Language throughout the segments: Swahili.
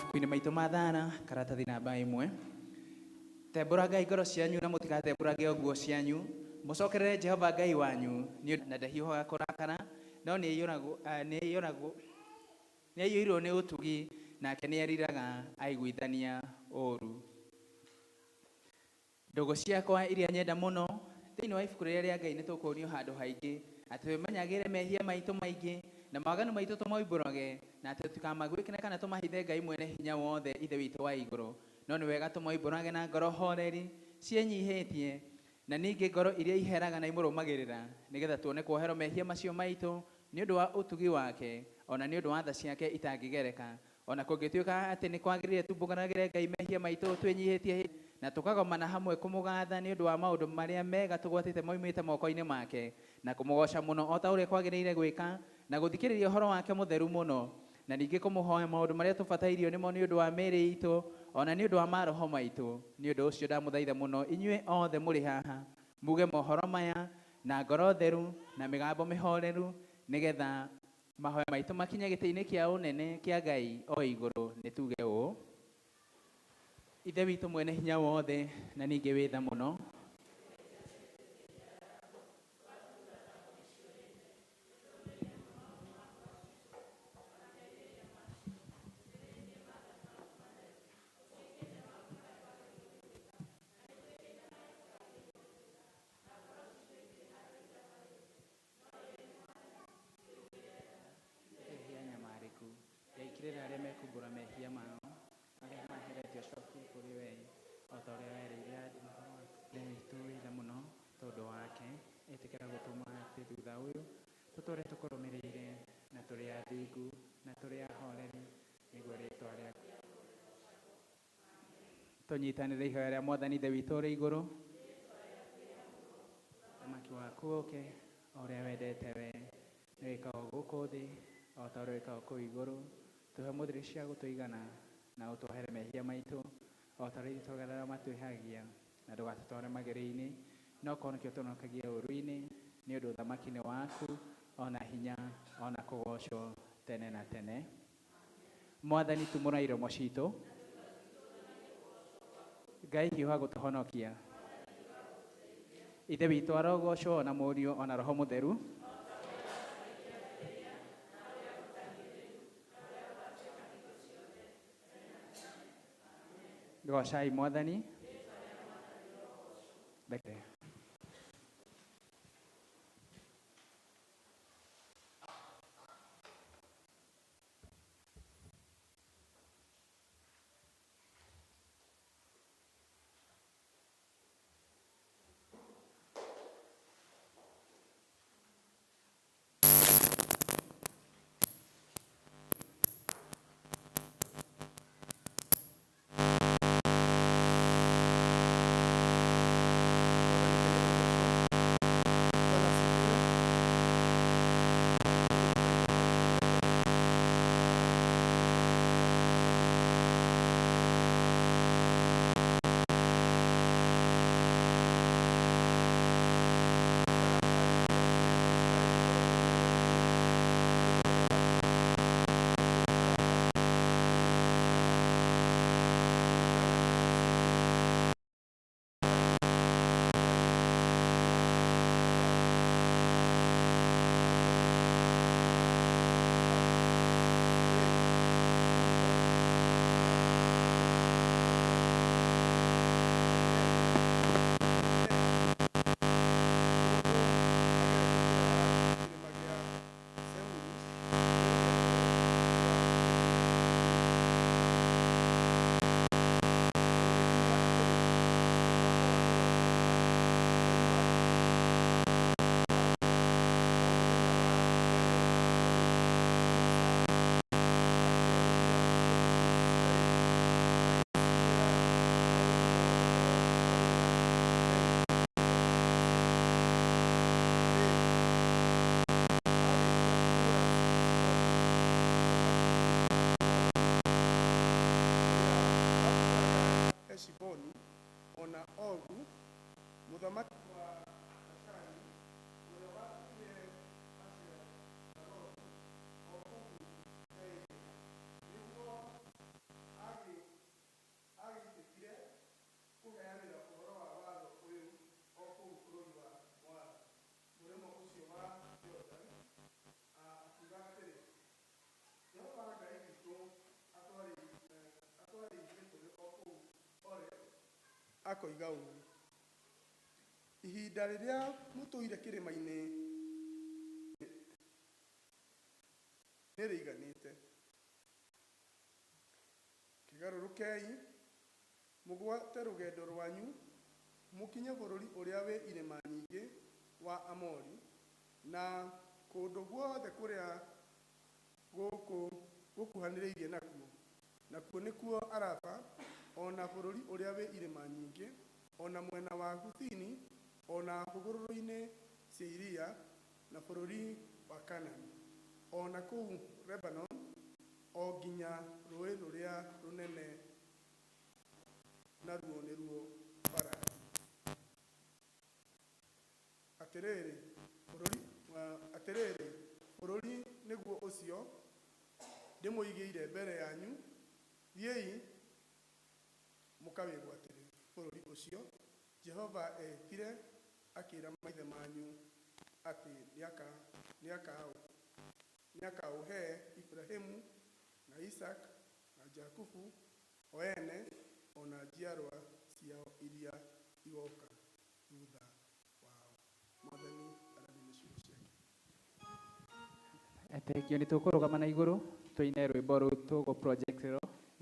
mabuku-inĩ maitũ ma thana karatathi namba 1 tembũrangai ngoro cianyu na mũtigatembũrange o nguo cianyu mũcokerere Jehova Ngai wanyu na ndahiũhaga kũrakara no nĩaiyũirwo nĩ ũtugi nake nĩeriraga aiguithania ũũru. Ndũgũ ciakwa iria nyenda mũno thĩinĩ wa ibuku rĩrĩa rĩa Ngai nĩtũkuonio handũ haingĩ atĩ twĩmenyagĩrĩre mehia maitũ maingĩ na mawaganu maitũ tũmoimbũrage na atĩ tũtikamagwĩkĩre kana tũmahithe Ngai mwene hinya wothe ithe witũ wa igũrũ, no nĩ wega tũmoimbũrage na ngoro horeri ciĩnyihĩtie na ningĩ ngoro iria iheraga na imũrũmagĩrĩra nĩgetha tuone kuoherwo mehia macio maitũ nĩ ũndũ wa ũtugi wake ona nĩ ũndũ wa tha ciake itangĩgereka, ona kũngĩtuĩka atĩ nĩ kwagĩrĩire tumbũranagĩre Ngai mehia maitũ twĩnyihĩtie na tũkagomana hamwe kũmũgatha nĩ ũndũ wa maũndũ marĩa mega tũgwatĩte moimĩte moko-inĩ make na kũmũgoca mũno o ta ũrĩa kwagĩrĩire gwĩka na gũthikĩrĩria ũhoro wake mũtheru mũno na ningĩ kũmũhoya maũndũ marĩa tũbatairio nĩmo nĩ ũndũ wa mĩĩrĩ itũ ona nĩ ũndũ wa maroho maitũ. Nĩ ũndũ ũcio ndamũthaitha mũno inyuĩ othe mũrĩ haha muge mohoro maya na ngoro theru na mĩgambo mĩhoreru nĩgetha mahoya maitũ makinye gĩtĩ-inĩ kĩa ũnene kĩa Ngai o igũrũ. Nĩ tuge ũũ: Ithe witũ mwene hinya wothe na ningĩ wĩ tha mũno, yaikĩrĩra arĩa mekumbũra mehia mao arĩa maheretio coki kũrĩ we o ta ũrĩa werĩire andũ Ithe witũ wĩ tha mũno tondũ wake ĩtĩkĩra gũtũma atĩ thutha ũyũ tũtũũre tũkũrũmĩrĩire na tũrĩ athingu na tũrĩ ahoreri nĩguo rĩĩtwa rĩaku. Tũnyitanĩre ihoya rĩa Mwathani Ithe witũ ũrĩ igũrũ. Ũthamaki waku ũũke o ũrĩa wendete we nĩ wĩkagwo gũkũ thĩ o ta ũrĩa wĩkagwo kũu igũrũ. Tũhe mũtheri cia gũtũigana na ũtũohere mehia maitũ o ta ũrĩa itũũgĩra matwĩhagia na ndũgatũtware magerio-inĩ no kũhonokia ũtũhonokagie ũũru-inĩ nĩ ũndũ ũthamaki nĩ waku ona hinya ona kũgocwo tene na tene. Mwathani tumũra iromo citũ, Ngai hiũha gũtũhonokia. Ithe witũ arogocwo ona Mũriũ ona Roho Mũtheru. Gocai Mwathani. akoiga ũũ: ihinda rĩrĩa mũtũire kĩrĩma-inĩ nĩ rĩiganĩte. Kĩgarũrũkei mũgwate rũgendo rwanyu mũkinye bũrũri ũrĩa wĩ irĩma nyingĩ wa Amori na kũndũ guothe kũrĩa gũkuhanĩrĩirie nakuo. Nakuo nĩkuo Araba, ona bũrũri ũrĩa wĩ irĩma nyingĩ, ona mwena wa Huthini, ona hũgũrũrũ-inĩ cia iria, na bũrũri wa Kanani, ona kũu Lebanon, o nginya rũĩ rũrĩa rũnene, naruo nĩruo Farati. Atĩrĩrĩ, bũrũri nĩguo ũcio ndĩmũigĩire mbere yanyu. Thiĩi mũkawĩgwatĩre bũrũri ũcio Jehova etire akĩra maithe manyu atĩ nĩakaũhe Ibrahimu na Isaac na Jakubu o ene, ona njiarwa ciao iria igoka thutha wao. Mwathani arathime ciugo ciake. Thengiũ. Nĩ tũkũrũgama na igũrũ tũine rwĩmbo rũu tũgũ project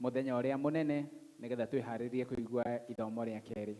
mũthenya ũrĩa mũnene, nĩgetha twĩharĩrie kũigua ithomo rĩa kerĩ.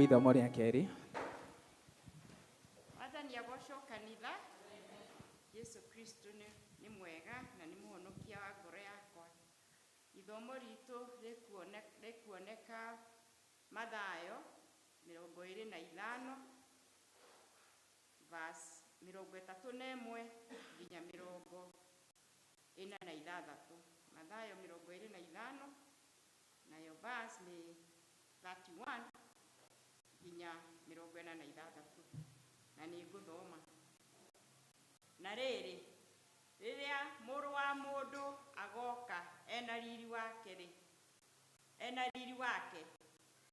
ithomo rĩa kerĩ. Wathani agocwo kanitha. Yesu Kristo nĩ mwega na nĩ mũhonokia wa ngoro yakwa. Ithomo ritũ rĩkuoneka Mathayo 25 verse 31 nginya 46. Mathayo 25 nayo verse nĩ 31 nginya 46, na nĩ ngũthoma. Na rĩrĩ, rĩrĩa Mũrũ wa Mũndũ agoka ena riri wake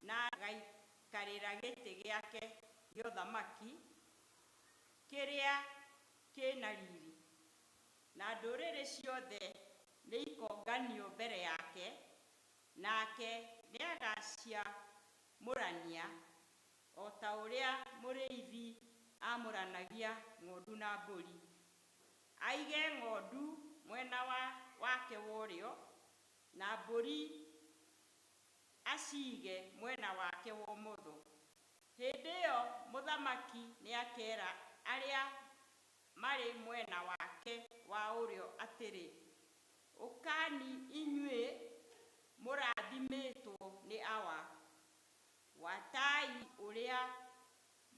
na agaikarĩra gĩtĩ gĩake gĩa ũthamaki kĩrĩa kĩna riri, na ndũrĩrĩ ciothe nĩikonganio mbere yake, nake nĩagaciamũrania o ta ũrĩa mũrĩithi amũranagia ng'ondu na mbũri. Aige ng'ondu mwena wake wa ũrĩo na mbũri acige mwena wake wa ũmotho. Hĩndĩ ĩyo mũthamaki nĩakera arĩa marĩ mwena wake wa ũrĩo atĩrĩ, ũkani inyuĩ mũrathimĩtwo nĩ awa, watai ũrĩa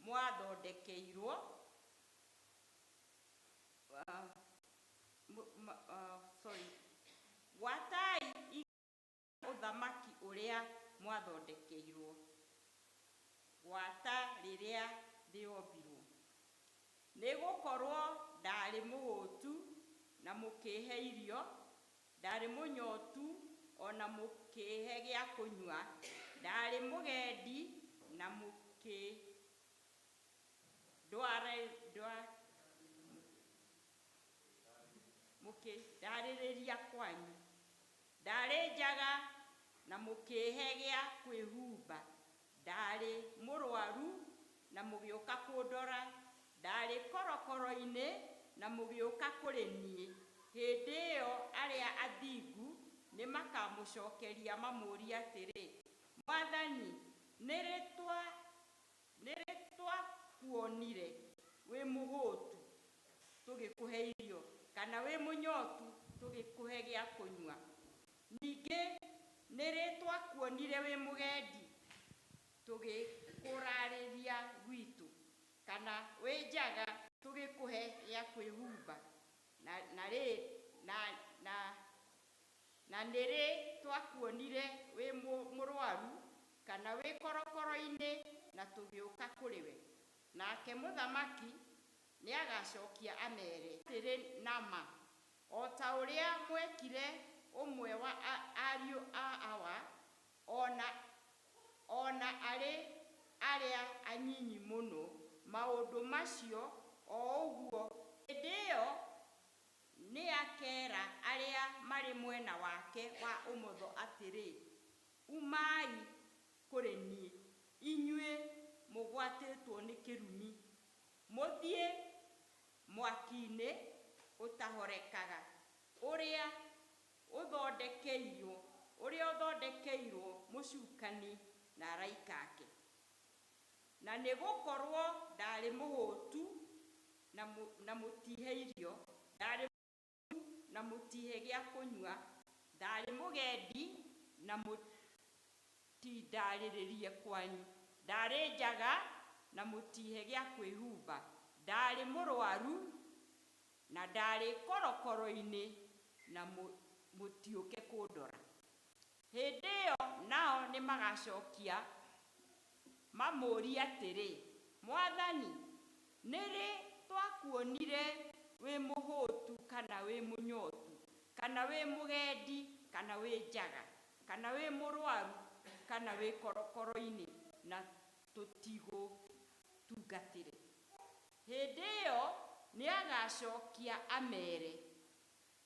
mwathondekeirwo watai ũthamaki ũrĩa mwathondekeirwo gwata rĩrĩa rĩombirwo. Nĩgũkorwo ndarĩ mũhũtu na mũkĩhe irio, ndarĩ mũnyotu ona mũkĩhe gĩa kũnyua, ndarĩ mũgendi na mũkĩndarĩrĩria kwanyu, ndarĩ njaga na mũkĩhe gĩa kwĩhumba, ndarĩ mũrwaru na mũgĩũka kũndora, ndarĩ korokoro-inĩ na mũgĩũka kũrĩ niĩ. Hĩndĩ ĩyo arĩa athingu nĩmakamũcokeria mamũũrie atĩrĩ, Mwathani, nĩ rĩ twakuonire wĩ mũhũtu tũgĩkũhe irio, kana wĩ mũnyotu tũgĩkũhe gĩa kũnyua? Ningĩ nĩ rĩ twakuonire wĩ mũgendi tũgĩkũrarĩria gwitũ, kana wĩ njaga tũgĩkũhe gĩa kwĩhumba? Na nĩ rĩ twakuonire wĩ mũrwaru kana wĩ korokoro-inĩ na tũgĩũka kũrĩ we? Nake mũthamaki nĩagacokia amere atĩrĩ, nama, o ta ũrĩa mwekire ũmwe wa ariũ a awa, ona arĩa anyinyi mũno maũndũ macio o ũguo. Hĩndĩ ĩyo nĩakera arĩa marĩ mwena wake wa ũmotho atĩrĩ, umai kũrĩ niĩ, inyuĩ mũgwatĩtwo nĩ kĩrumi, mũthiĩ mwaki-inĩ ũtahorekaga, ũrĩa ũthondekeirwo mũcukani na araika ake. Na nĩgũkorwo ndarĩ mũhũtu na mũtihe irio, ndarĩ na mũtihe gĩa kũnyua, ndarĩ mũgendi na mũtindarĩrĩrie kwanyu, ndarĩ njaga na mũtihe gĩa kwĩhumba, ndarĩ mũrwaru na ndarĩ korokoro-inĩ na mũtiũke kũndora. Hĩndĩ ĩyo nao nĩmagacokia mamũũrie atĩrĩ, Mwathani, nĩ rĩ twakuonire wĩ mũhũtu kana wĩ mũnyotu, kana wĩ mũgendi kana wĩ njaga, kana wĩ mũrwaru kana wĩ korokoro-inĩ na tũtigũtungatĩre? Hĩndĩ ĩyo nĩagacokia amere,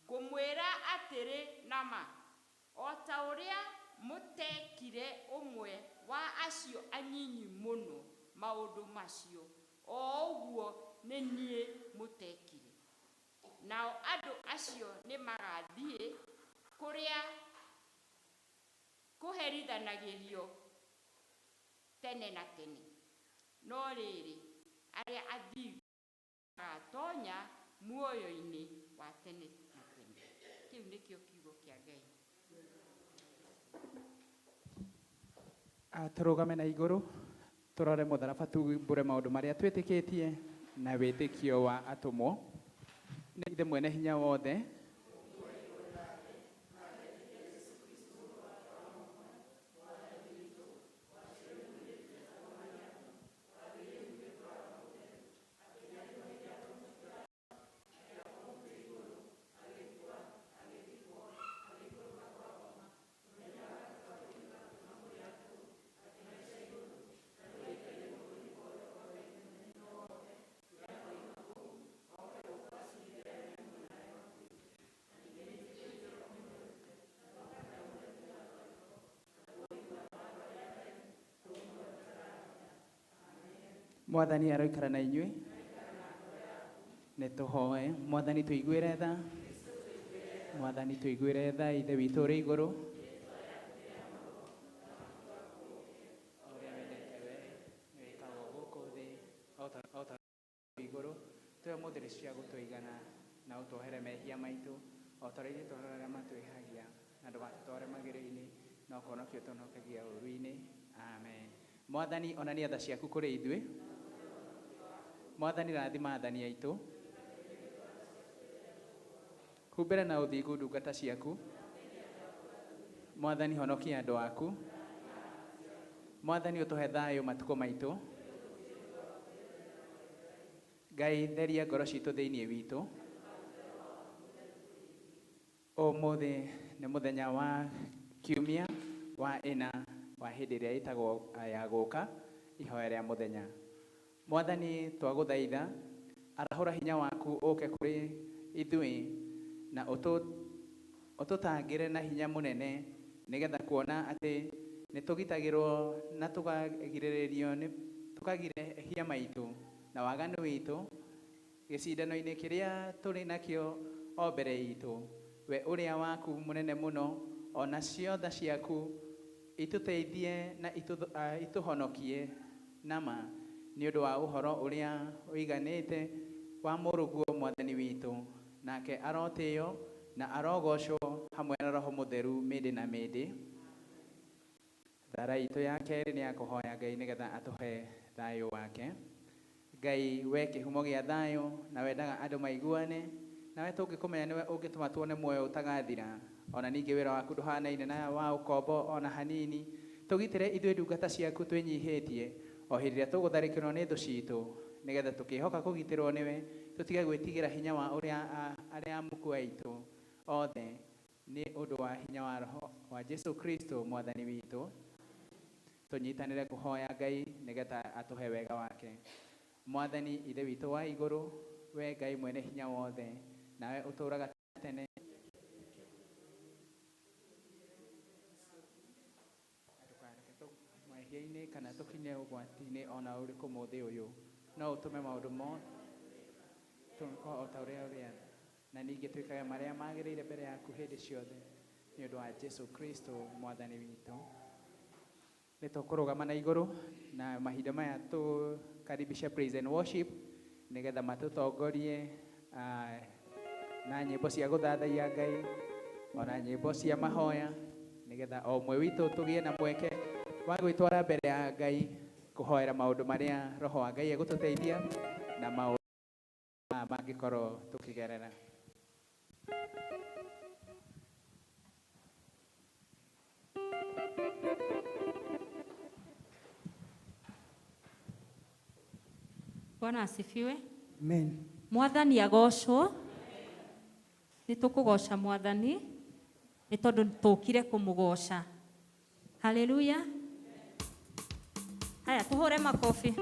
ngũmwĩra atĩrĩ nama, o ta ũrĩa mũtekire ũmwe wa acio anyinyi mũno maũndũ macio, o ũguo nĩ niĩ mũtekire. Nao andũ acio nĩmagathiĩ kũrĩa kũherithanagĩrio tene na tene, no rĩrĩ arĩa athingu magatonya muoyo-inĩ wa tene na tene. Kĩu nĩkĩo kiugo kĩa Ngai. Tũrũgame na igũrũ tũrore mũtharaba tumbũre maũndũ marĩa twĩtĩkĩtie na wĩtĩkio wa atũmwo. Nĩ ithe mwene hinya wothe Mwathani aroikara na inyuĩ. Nĩ tũhoe. Mwathani tũiguĩre tha. Mwathani tũiguĩre tha ithe witũ ũrĩ igũrũ. Ũrĩa wendete we nĩ wĩkagwo gũkũ thĩ o ta igũrũ. Tũhe mũthĩrĩ cia gũtũigana na ũtwohere mehia maitũ o ta ũrĩa ithuĩ twohera arĩa matwĩhagia na ndũgatũtware magerio-inĩ no ũkũhonokia ũtũhonokagia ũũru-inĩ. Amen. Mwathani onania tha ciaku kũrĩ ithuĩ. Mwathani rathima athani aitũ. Humbĩra na ũthingu ndungata ciaku. Mwathani honokia andũ aku. Mwathani ũtũhe thayũ matukũ maitũ. Ngai theria ngoro citũ thĩinĩ witũ. Ũmũthĩ nĩ mũthenya wa kiumia wa ĩna wa hĩndĩ ĩrĩa ĩtagwo ya gũũka ihoya rĩa mũthenya. Mwathani twagũthaitha arahũra hinya waku ũke kũrĩ ithuĩ na ũtũtangĩre na hinya mũnene nĩgetha kuona atĩ nĩ tũgitagĩrwo na tũkagirĩrĩrio tũkagirĩhia maitũ na waganu witũ gĩcindano-inĩ kĩrĩa tũrĩ nakĩo o mbere itũ. We ũrĩa waku mũnene mũno ona ciothe ciaku itũteithie na itũhonokie nama nĩ ũndũ wa ũhoro ũrĩa ũiganĩte wa mũrũguo Mwathani witũ. Nake arotĩo na arogocwo hamwe na Roho Mũtheru mĩndĩ na mĩndĩ. Thara itũ ya kerĩ nĩ ya kũhoya Ngai nĩgetha atũhe thayũ wake. Ngai we kĩhumo gĩa thayũ na wendaga andũ maiguane, nawe tũngĩkũmenya nĩwe ũngĩtũma tuone muoyo ũtagathira. Ona ningĩ wĩra waku ndũhanaine na wa ũkombo ona hanini. Tũgitĩre ithuĩ ndungata ciaku twĩnyihĩtie o hĩndĩ ĩrĩa tũgũtharĩkĩrwo nĩ thũ citũ, nĩgetha tũkĩhoka kũgitĩrwo nĩwe tũtige gwĩtigĩra hinya wa ũrĩa arĩa amuku aitũ othe nĩ ũndũ wa hinya wa Roho wa Jesu Kristo Mwathani witũ. Tũnyitanĩre kũhoya Ngai nĩgetha atũhe wega wake. Mwathani ithe witũ wa igũrũ, we Ngai mwene hinya wothe, nawe ũtũũraga tene. Mahia-inĩ kana tũkinye ũgwati-inĩ ona ũrĩkũ mũthĩ ũyũ, no ũtũme maũndũ mothe o ta ũrĩa ũrĩa, na ningĩ twĩkage marĩa magĩrĩire mbere yaku hĩndĩ ciothe nĩ ũndũ wa Jesu Kristo Mwathani witũ. Nĩ tũkũrũgama na igũrũ na mahinda maya tũkaribisha praise and worship nĩgetha matũtongorie na nyĩmbo cia gũthathaiya Ngai ona nyĩmbo cia mahoya nĩgetha o ũmwe witũ tũgĩe na mweke wa gwĩtwara mbere ya Ngai kũhoera maũndũ marĩa Roho wa Ngai egũtũteithia na maũndũ mangĩkorwo tũkĩgerera. Bwana asifiwe. Amen. Mwathani agocwo. Nĩ tũkũgoca Mwathani nĩ tondũ tũkire kũmũgoca. Haleluya. Haya tũhũre makofi.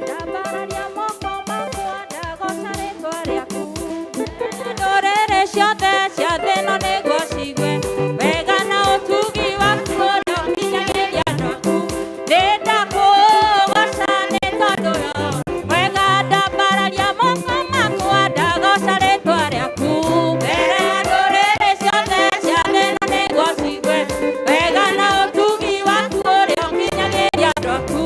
Ndambararia moko makwa ndagoca rĩtwa rĩaku. Ndũrĩrĩ ciothe cia thĩ ĩno nĩguo cigwe wega na ũtugi waku ũrĩa ũkinyagĩria andũ aku. Ndĩndakũgoca nĩ tondũ wega, ndambararia moko makwa ndagoca rĩtwa rĩaku. Mbere ya ndũrĩrĩ ciothe cia thĩ ĩno nĩguo cigwe wega na ũtugi waku ũrĩa ũkinyagĩria andũ aku.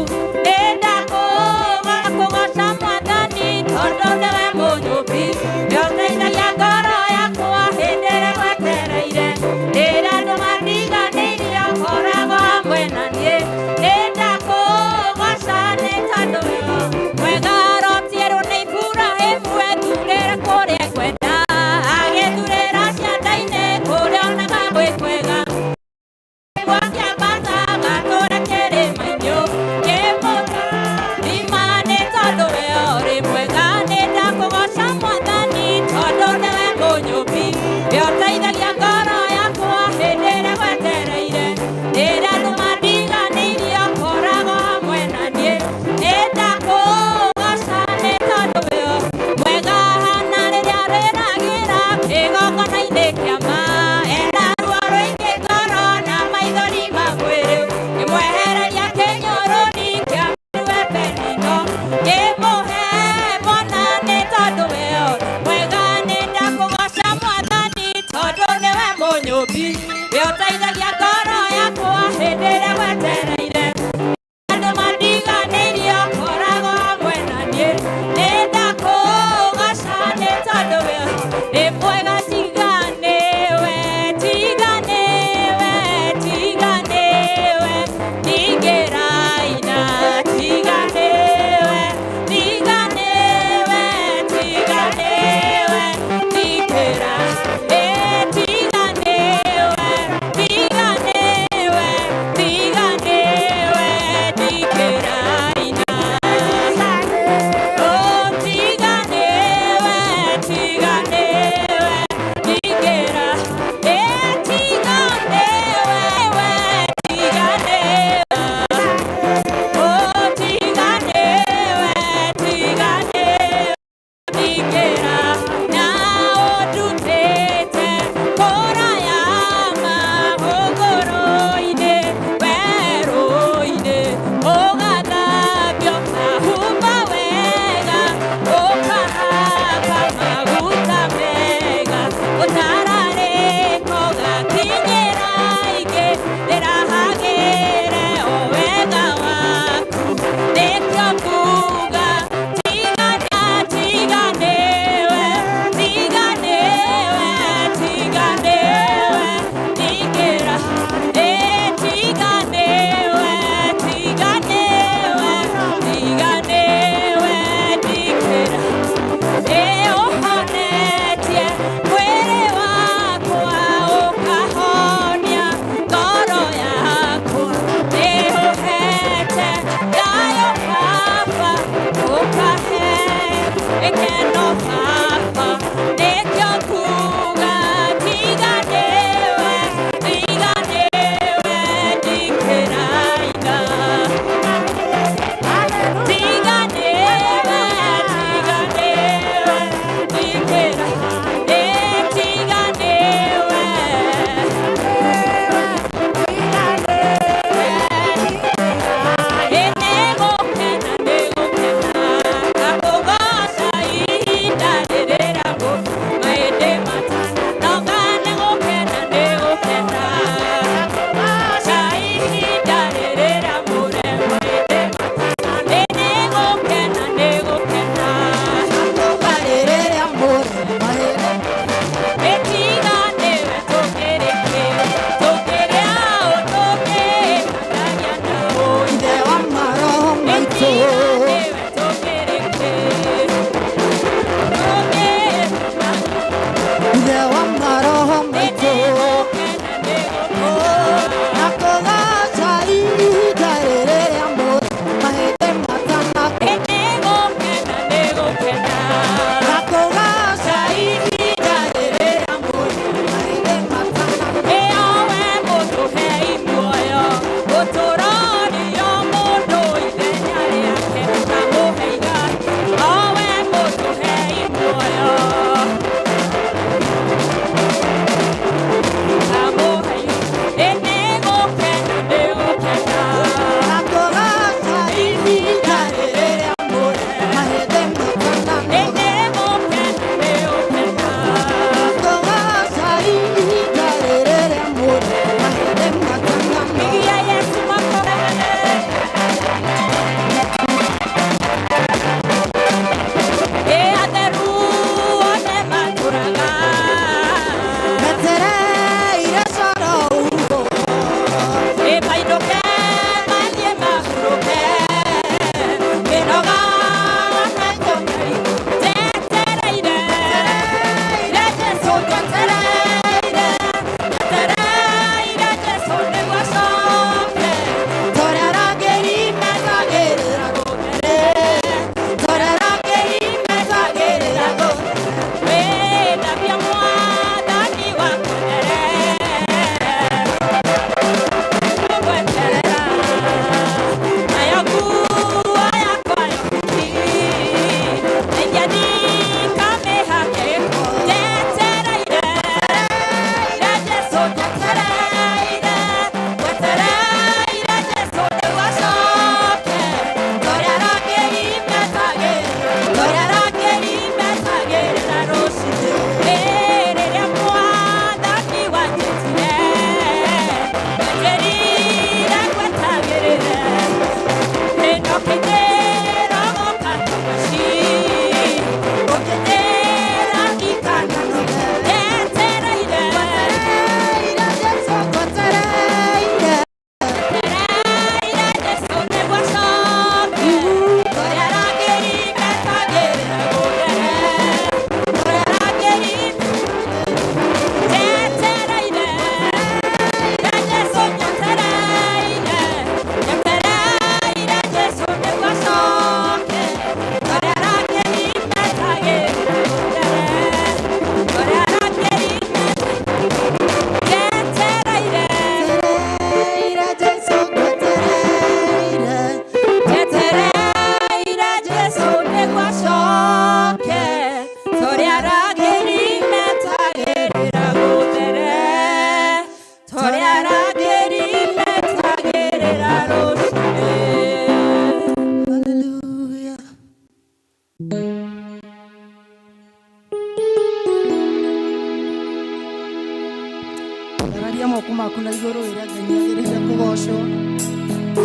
Gararia moko maku na igũrũ ĩrĩa Ngai nĩagĩrĩire kũgocwo.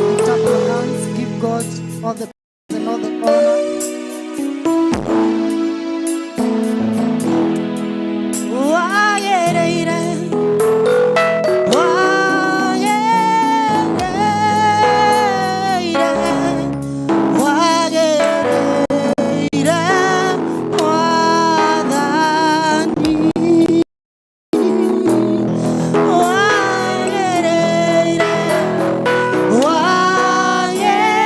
Lift up your hands, give God all the praise and all the honor. Wagĩrĩire, wagĩrĩire, wagĩrĩire, Mwathani. Wagĩrĩire, wagĩrĩire.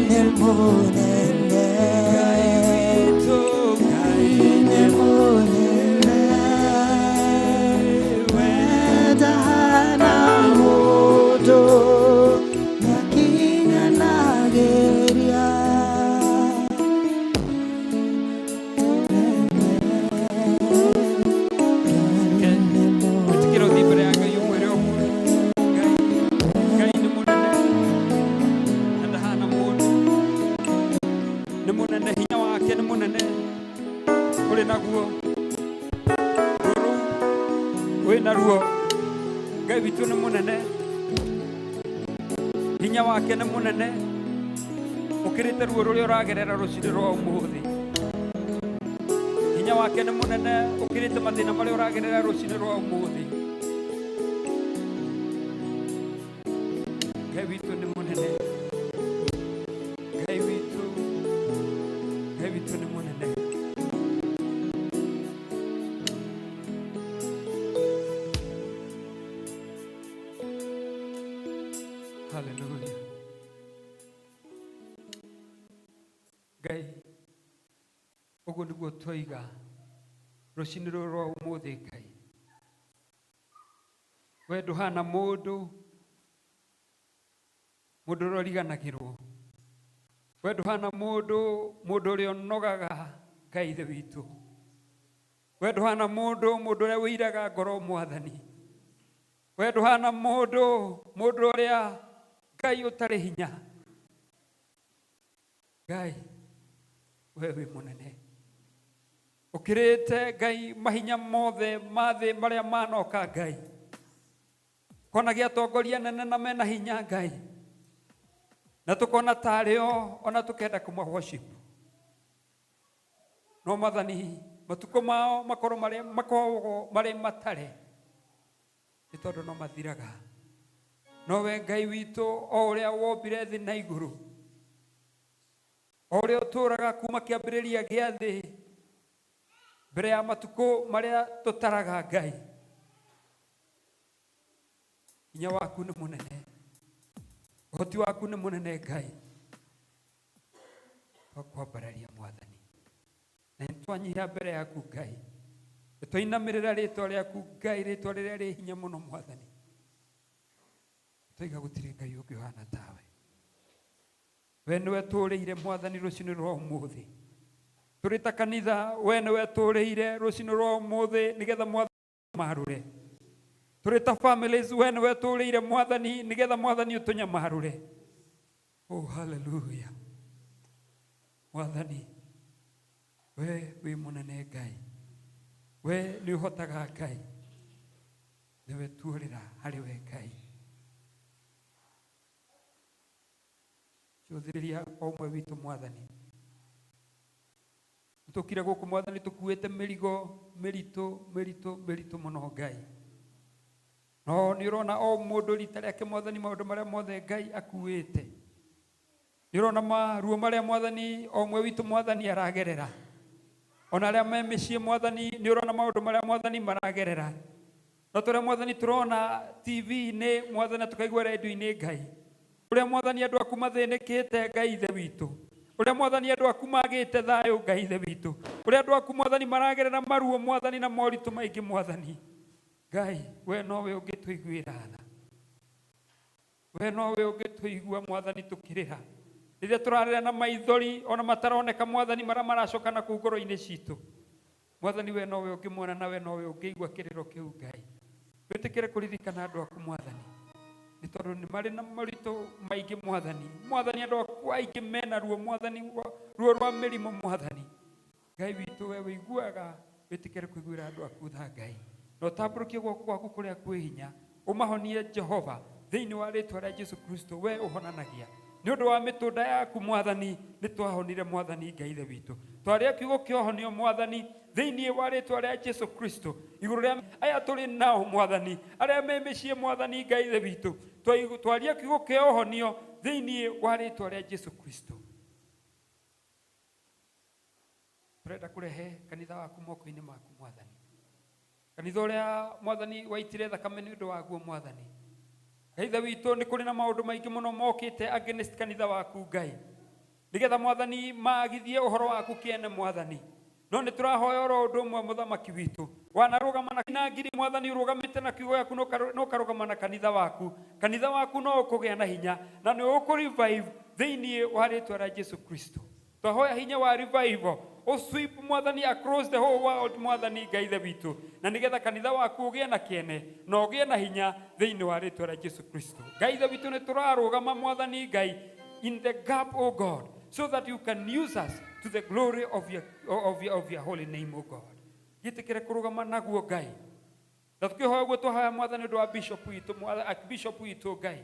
nĩ mũnene, Ngai nĩ mũnene, wenda hana mũndũ nĩakinyanagĩria. Witikĩra ũthiĩ mbere ya Ngai ũmwĩre ũguo, Ngai nĩ mũnene na ndahana mũndũ, nĩ mũnene, hinya wake nĩ mũnene, ũrĩ naguo rũrũ wĩ naruo. Ngai witũ nĩ mũnene, hinya wake nĩ mũnene, ũkĩrĩte ruo rũrĩa ũragerera rũcinĩ rwa ũmũthĩ. Hinya wake nĩ mũnene, ũkĩrĩte mathĩna marĩa ũragerera rũcinĩ rwa ũmũthĩ. Ngai witũ nĩ mũnene, Ngai witũ nĩ mũnene. Hallelujah. Ngai, ũguo nĩguo twoiga rũcinĩ rũrũ rwa ũmũthĩ. Ngai, we ndũhana mũndũ ũrĩa ũriganagĩrwo, we ndũhana mũndũ ũrĩa ũnogaga. Ngai ithe witũ, we ndũhana mũndũ ũrĩa wĩiraga ngoro Mwathani, we ndũhana mũndũ ũrĩa Ngai ũtarĩ hinya. Ngai, we wĩ mũnene, ũkĩrĩte Ngai mahinya mothe ma thĩ marĩa manoka. Ngai, konagia atongoria nene na mena hinya. Ngai, na tũkona tarĩo ona tũkenda kũma worship, no Mwathani matukũ mao makoragwo marĩ matare, nĩ tondũ no mathiraga. No we Ngai witũ, o ũrĩa wombire thĩ na igũrũ, o ũrĩa ũtũũraga kuma kĩambĩrĩria gĩa thĩ, mbere ya matukũ marĩa tũtaraga. Ngai, hinya waku nĩ mũnene, ũhoti waku nĩ mũnene. Ngai, twakwambararia Mwathani, na nĩtwanyiha mbere yaku. Ngai, nĩtwainamĩrĩra rĩtwa rĩaku. Ngai, rĩtwa rĩrĩa rĩ hinya mũno. Mwathani, tũiga gũtirĩ Ngai ũngĩ ũhana tawe. We nĩwe tũũrĩire Mwathani rũcinĩ rwa ũmũthĩ, tũrĩ ta kanitha. We nĩwe tũũrĩire rũcinĩ rwa ũmũthĩ nĩgetha Mwathani marũre. Tũrĩ ta families, we nĩwe tũũrĩire Mwathani nĩgetha Mwathani ũtũnyamarũre. Oh, hallelujah. Mwathani, we wĩ mũnene. Ngai, we nĩ ũhotaga. Ngai, nĩwe tuũrĩra harĩ we. Ngai, cũthĩrĩria o ũmwe witũ Mwathani. Tũkire gũkũ Mwathani tũkuĩte mĩrigo mĩritũ mũno. Ngai, no nĩ ũrona o mũndũ rita rĩake Mwathani, maũndũ marĩa mothe Ngai akuĩte. Nĩ ũrona maruo marĩa Mwathani o ũmwe witũ Mwathani aragerera, ona arĩa me mĩciĩ Mwathani. Nĩ ũrona maũndũ marĩa Mwathani maragerera, no tũrĩa Mwathani tũrona TV-inĩ Mwathani, tũkaigua redio-inĩ. Ngai, ũrĩa Mwathani andũ aku mathĩnĩkĩte. Ngai ithe witũ, ũrĩa Mwathani andũ aku magĩte thayũ. Ngai ithe witũ, ũrĩa andũ aku Mwathani maragerera maruo Mwathani na moritũ maingĩ Mwathani. Ngai, we nowe ũngĩtũiguĩra tha, we nowe ũngĩtũigua Mwathani tũkĩrĩra rĩrĩa tũrarĩra na maithori ona mataroneka Mwathani marĩa maracoka na kũu ngoro-inĩ citũ. Mwathani, we nowe ũngĩmwona na we nowe ũngĩigua kĩrĩro kĩu. Ngai, wĩtĩkĩre kũririkana andũ aku Mwathani, nĩ tondũ nĩ marĩ na maritũ maingĩ Mwathani. Mwathani, andũ aku aingĩ mena ruo Mwathani, ruo rwa mĩrimũ Mwathani. Ngai witũ, we wĩiguaga, wĩtĩkĩre kũiguĩra andũ aku tha. Ngai, no tambũrũkie guoko gwaku kũrĩa kwĩ hinya, ũmahonie Jehova thĩinĩ wa rĩtwa rĩa Jesũ Kristo. We ũhonanagia nĩ ũndũ wa mĩtũnda yaku Mwathani, nĩ twahonire Mwathani. Ngai ithe witũ, twarĩa kiugo kĩa ũhonio Mwathani thĩinĩ wa rĩtwa rĩa Jesũ Kristo, igũrũ rĩa aya tũrĩ nao Mwathani, arĩa me mĩciĩ Mwathani. Ngai ithe witũ, twaria kiugo kĩa ũhonio thĩinĩ wa rĩtwa rĩa Jesũ Kristo. Tũrenda kũrehe kanitha waku moko-inĩ maku Mwathani, kanitha ũrĩa Mwathani waitire thakame nĩ ũndũ waguo Mwathani. Ngai ithe witũ, nĩ kũrĩ na maũndũ maingĩ mũno mokĩte against kanitha waku Ngai, nigetha mwathani magithie uhoro waku kiene mwathani no nĩ tũrahoya oro ũndũ ũmwe mũthamaki witũ wanarũgama na ngiri mwathani ũrũgamĩte na kiugo gĩaku no karũgama na kanitha waku no ũkũgĩa na hinya na nĩ ũkũrevive thĩinĩ wa rĩĩtwa rĩa Jesu Kristo. Twahoya hinya wa revival sweep mwathani across the whole world mwathani Ngai ithe witũ na nigetha kanitha waku ũgĩe na kĩene na ũgĩe na hinya thĩinĩ wa rĩĩtwa rĩa Jesu Kristo. Ngai ithe witũ nĩ tũrarũgama mwathani Ngai in the gap, O God, so that you can use us to the glory of your holy name, O God. Gĩtĩkĩre kũrũgama naguo Ngai. Na tũkĩhoya ũguo tũhoya mwathani ũndũ wa bishop witũ Ngai.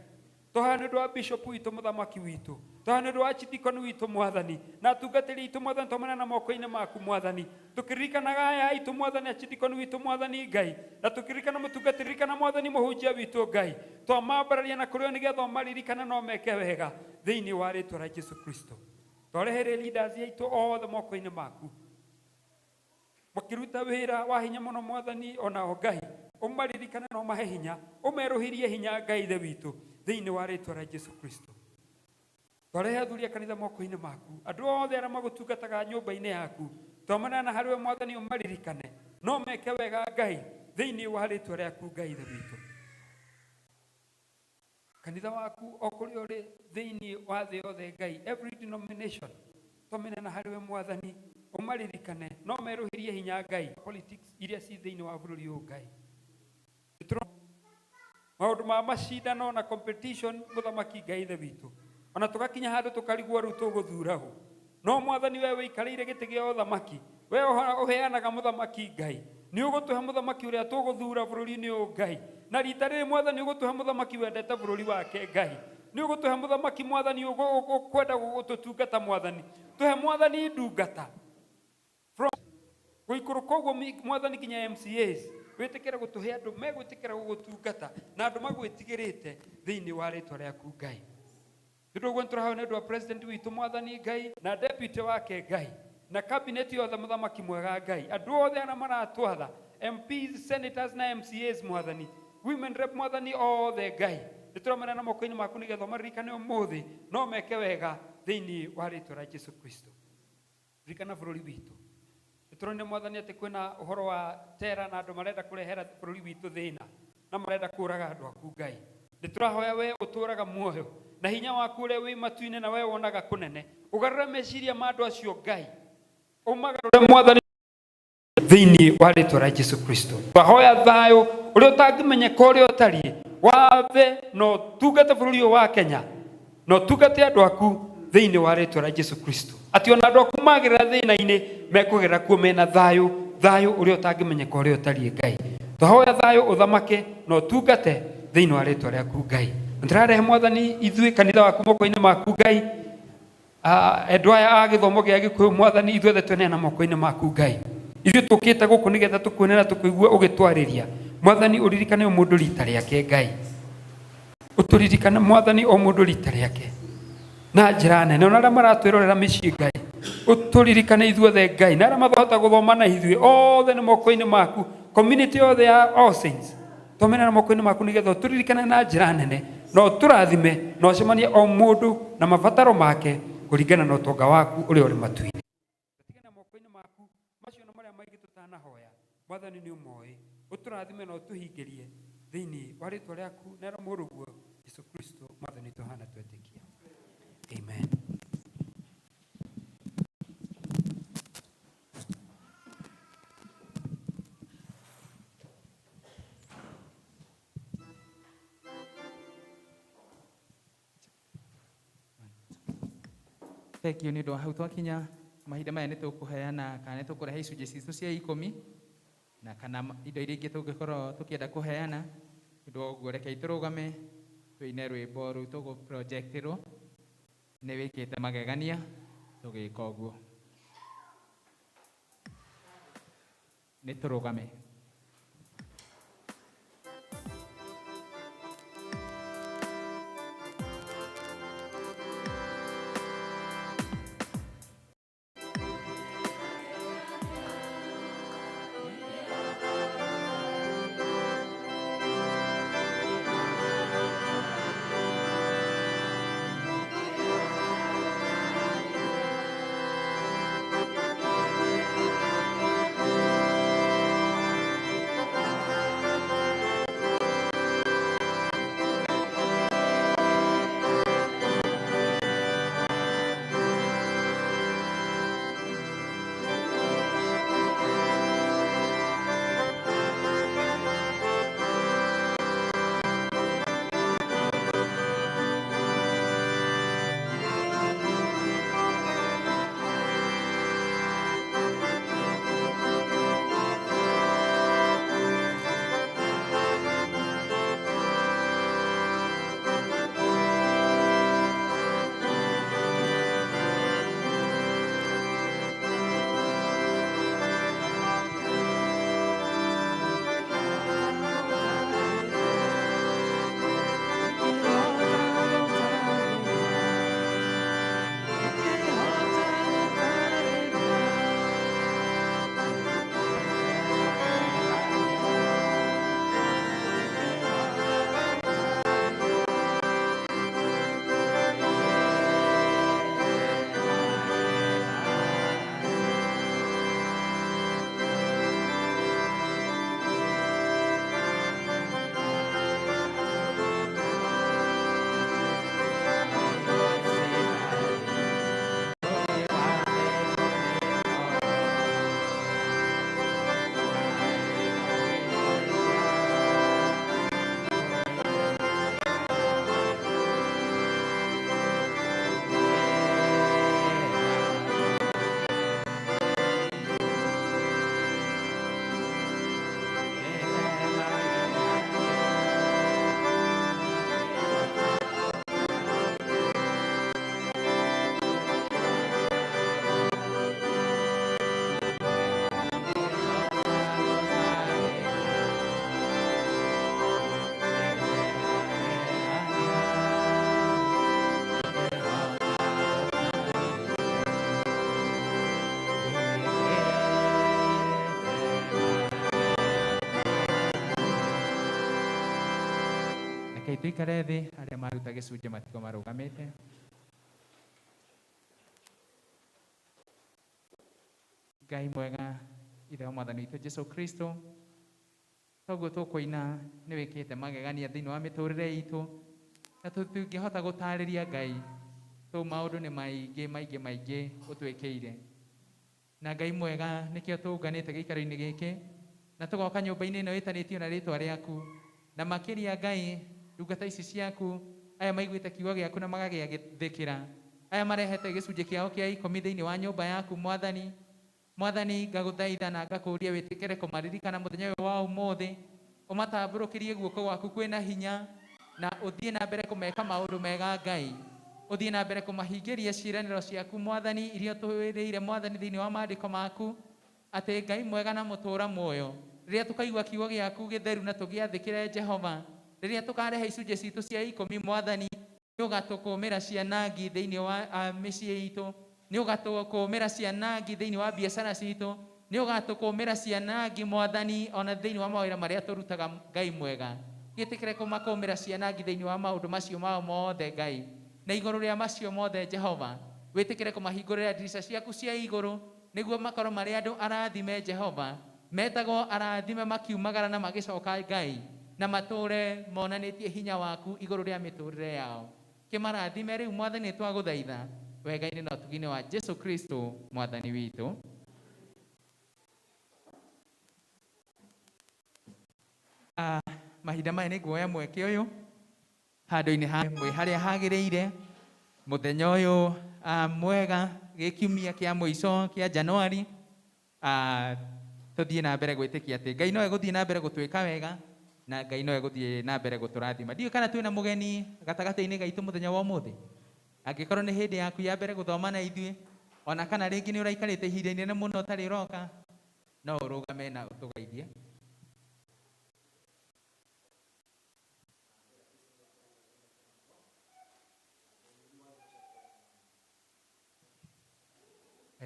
Tũhoya nĩ ũndũ wa bishop witũ mũthamaki witũ. Tũhoya nĩ ũndũ wa chidikoni witũ mwathani. Na atungatĩri aitũ mwathani tũmana moko-inĩ maku mwathani. Tũkĩririkanaga aya aitũ mwathani a chidikoni witũ mwathani Ngai. Na tũkĩririkana mũtungatĩri mwathani mũhunjia witũ Ngai. Twamambararia na kũrĩo nĩgetha maririkana no meke wega thĩinĩ wa rĩĩtwa rĩa Jesu Kristo. Twarehere leaders aitũ othe moko-inĩ maku. Makiruta wĩra wa hinya mũno mwathani onao Ngai. Ũmaririkane na ũmahe hinya. Ũmerũhirie hinya Ngai ithe witũ thĩinĩ wa rĩĩtwa rĩa Jesu Kristo. Twarehe athuri a kanitha moko-inĩ maku. Andũ othe arĩa magũtungataga nyũmba-inĩ yaku. Twamanana harĩwe mwathani ũmaririkane. No meke wega Ngai thĩinĩ wa rĩĩtwa rĩaku Ngai ithe witũ. Kanitha waku o kũrĩa ũrĩ thĩinĩ wa thĩ yothe Ngai, every denomination twamanana harĩwe mwathani ũmaririkane no merũhirie hinya Ngai politics iria ci thĩinĩ wa bũrũri ũyũ Ngai. Maũndũ ma macindano na competition mũthamaki Ngai ithe witũ. Ona tũgakinya handũ tũkarigwo rĩu tũgũthuragwo. No mwathani we wĩikarĩire gĩtĩ gĩa ũthamaki. We ũheanaga mũthamaki Ngai. Nĩ ũgũtũhe mũthamaki ũrĩa tũgũthura bũrũri-inĩ ũyũ Ngai. Na rita rĩrĩ mwathani ũgũtũhe mũthamaki wendete bũrũri wake Ngai. Nĩ ũgũtũhe mũthamaki mwathani ũkwenda gũtũtungata mwathani. Tũhe mwathani ndungata. Gũikũrũka ũguo mwathani kinya MCAs. Wĩtĩkĩre gũtũhe andũ megwĩtĩkĩra gũgũtungata na andũ magwĩtigĩrĩte thĩinĩ wa rĩĩtwa rĩaku Ngai. Nĩ ũguo tũrahoya nĩ ũndũ wa president witũ mwathani Ngai na deputy wake Ngai na cabinet yothe mũthamaki mwega Ngai. Andũ othe arĩa maratwatha MPs, senators na MCAs mwathani. Women rep mwathani othe Ngai. Nĩ tũramana na moko-inĩ maku nĩgetha maririkane ũmũthĩ no meke wega thĩinĩ wa rĩĩtwa rĩa Jesu Kristo. Ririkana bũrũri witũ. Tũrone mwathani atĩ kwĩna ũhoro wa tera na andũ marenda kũrehera bũrũri witũ thĩna na marenda kũraga andũ aku Ngai. Nĩ tũrahoya we ũtũraga muoyo na hinya waku ũrĩa wĩ matu-inĩ na we wonaga kũnene. Ũgarũre meciria ma andũ acio Ngai. Ũmagarũre mwathani thĩinĩ wa rĩĩtwa rĩa Jesu Kristo. Twahoya thayũ ũrĩa ũtangĩmenyeka ũrĩa ũtariĩ wathe na ũtungate bũrũri ũyũ wa Kenya na ũtungate andũ aku thĩinĩ wa rĩĩtwa rĩa Jesu Kristo. Atĩ ona andũ aku magerera thĩna-inĩ mekũgerera kuo mena thayũ ũrĩa ũtangĩmenyeka ũrĩa ũtariĩ Ngai. Twahoya thayũ ũthamake na ũtungate thĩinĩ wa rĩĩtwa rĩaku Ngai. Tũrarehe mwathani ithuĩ kanitha waku moko-inĩ maku Ngai. Andũ aya a gĩthomo gĩa Gĩkũyũ mwathani ithuothe tweneana moko-inĩ maku Ngai. Ithuĩ tũkĩte gũkũ nĩgetha tũkuone na tũkũigua ũgĩtwarĩria. Mwathani ũririkane o mũndũ rita rĩake Ngai. Ũtũririkane mwathani o mũndũ rita rĩake. Na njĩra nene ona arĩa maratwĩrorera mĩciĩ Ngai. Ũtũririkane ithuothe Ngai na arĩa mathota gũthoma na ithuĩ othe nĩ moko-inĩ maku. Community yothe ya All Saints. Tũmenana moko-inĩ maku nĩgetha ũtũririkane na njĩra nene na ũtũrathime na ũcemanie o mũndũ na mabataro make kũringana na ũtonga waku ũrĩa ũrĩ matu-inĩ. Tũtigane moko-inĩ maku macio na marĩa maingĩ tũtanahoya. Mwathani nĩ ũmoĩ. Ũtũrathime na ũtũhingĩrie thĩinĩ wa rĩĩtwa rĩaku na mũrũguo Jesu Kristo mwathani tũhana twetĩkia. Amen. Thank you nĩ ũndũ wa hau twakinya mahinda maya nĩ tũkũheana kana nĩ tũkũrehe icunjĩ citũ cia 10 na kana indo iria ingĩ tũngĩkorwo tũkĩenda kũheana. Nĩ ũndũ wa ũguo rekei tũrũgame tũine rwĩmbo rũu tũgũ-projectĩrwo nĩ wĩkĩte magegania tũgĩka ũguo. Nĩ tũrũgame. reke tuikare thĩ arĩa maruta gĩcunjĩ matiko marũgamĩte. Ngai mwega, ithe wa Mwathani witũ Jesũ Kristo, toguo tũkũina nĩ wĩkĩte magegania thĩinĩ wa mĩtũrĩre itũ, na tũtingĩhota gũtarĩria Ngai, tondũ maũndũ nĩ maingĩ ũtwĩkĩire. Na Ngai mwega, nĩkĩo tũũnganĩte gĩikaro-inĩ gĩkĩ na tũgoka nyũmba-inĩ ĩno ĩtanĩtio na rĩtwa rĩaku, na makĩria Ngai, ndungata ici ciaku, aya maiguĩte kiugo gĩaku na magagĩathĩkĩra, aya marehete gĩcunjĩ kĩao kĩa 10 thĩinĩ wa nyũmba yaku Mwathani, ngagũthaitha na ngakũũria wĩtĩkĩre kũmaririkana mũthenya ũyũ wa ũmũthĩ, ũmatambũrũkĩrie guoko gwaku kwĩna hinya, na ũthiĩ na mbere kũmeka maũndũ mega Ngai, ũthiĩ na mbere kũmahingĩria ciĩranĩro ciaku Mwathani, iria tũwĩrĩire Mwathani thĩinĩ wa maandĩko maku, atĩ Ngai mwega na mũtũũra muoyo, rĩrĩa tũkaigua kiugo gĩaku gĩtheru na tũgĩathĩkĩre Jehova, rĩrĩa tũkarehe icunjĩ citũ cia 10 Mwathani, nĩ ũgatũkũũmĩra cianangi thĩinĩ wa mĩciĩ itũ, nĩ ũgatũkũũmĩra cianangi thĩinĩ wa biacara citũ, nĩ ũgatũkũũmĩra cianangi Mwathani, ona thĩinĩ wa mawĩra marĩa tũrutaga Ngai mwega, gĩtĩkĩre kũmakũũmĩra cianangi thĩinĩ wa maũndũ macio mao mothe Ngai, na igũrũ rĩa macio mothe Jehova, wĩtĩkĩre kũmahingũrĩra ndirica ciaku cia igũrũ, nĩguo makorwo marĩ andũ arathime Jehova, metagwo arathime makiumagara na magĩcoka Ngai, na matũũre monanĩtie hinya waku igũrũ rĩa mĩtũrĩre yao. Kĩmarathime rĩu Mwathani, twagũthaitha wega-inĩ na ũtugi-inĩ wa Jesũ Kristo Mwathani witũ. Mahinda maya nĩ nguoya mweke ũyũ handũ-inĩ harĩa hagĩrĩire, mũthenya ũyũ mwega, gĩkiumia kĩa mũico kĩa Januari, tũthiĩ na mbere gwĩtĩkia atĩ Ngai no egũthiĩ na mbere gũtwĩka wega, na Ngai no egũthiĩ na mbere gũtũrathima. Ndiũĩ kana twĩna mũgeni gatagatĩ-inĩ gaitũ mũthenya wa ũmũthĩ. Angĩkorwo nĩ hĩndĩ yaku ya mbere gũthoma na ithuĩ, ona kana rĩngĩ nĩ ũraikarĩte ihinda inene mũno ũtarĩ ũroka, no ũrũgame na ũtũgeithie.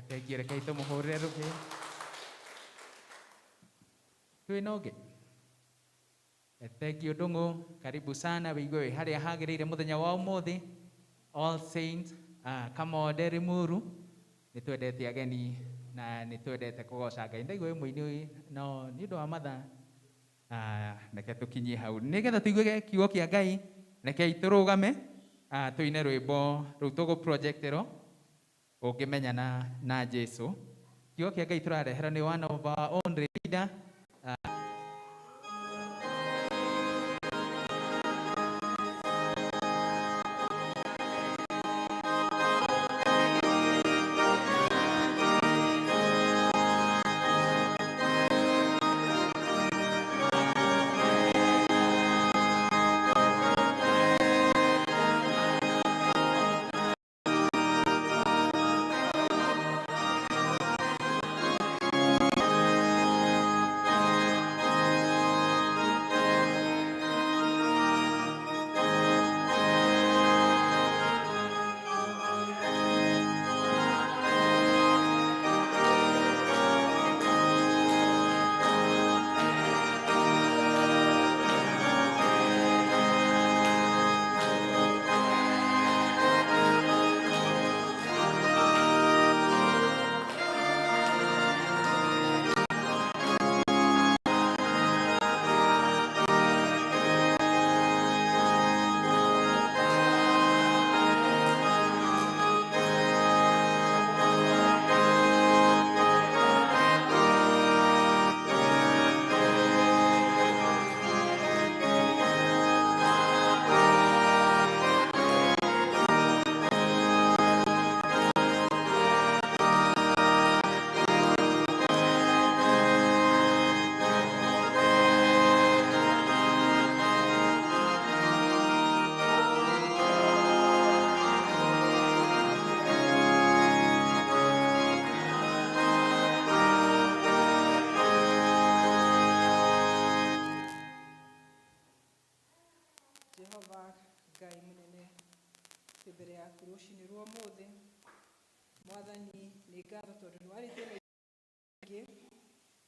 Thengiũ, rekei tũmũhũrĩre rũhĩ. Twĩna ũngĩ? Thengiũ Ndung'u, karibu sana, wĩigue wĩ harĩa hagĩrĩire mũthenya wa ũmũthĩ. All Saints, Kamode Rimuru, nĩ twendete ageni na nĩ twendete kũgoca Ngai. Ndaigua wĩ mũini no nĩ ũndũ wa mathaa, reke tũkinyie hau. Nĩgetha tũigue kiugo kĩa Ngai, rekei tũrũgame tũine rwĩmbo rũu tũgũ-projecterwo ũngĩmenyana na Jesũ. Kiugo kĩa Ngai tũrareherwo nĩ one of our own leader,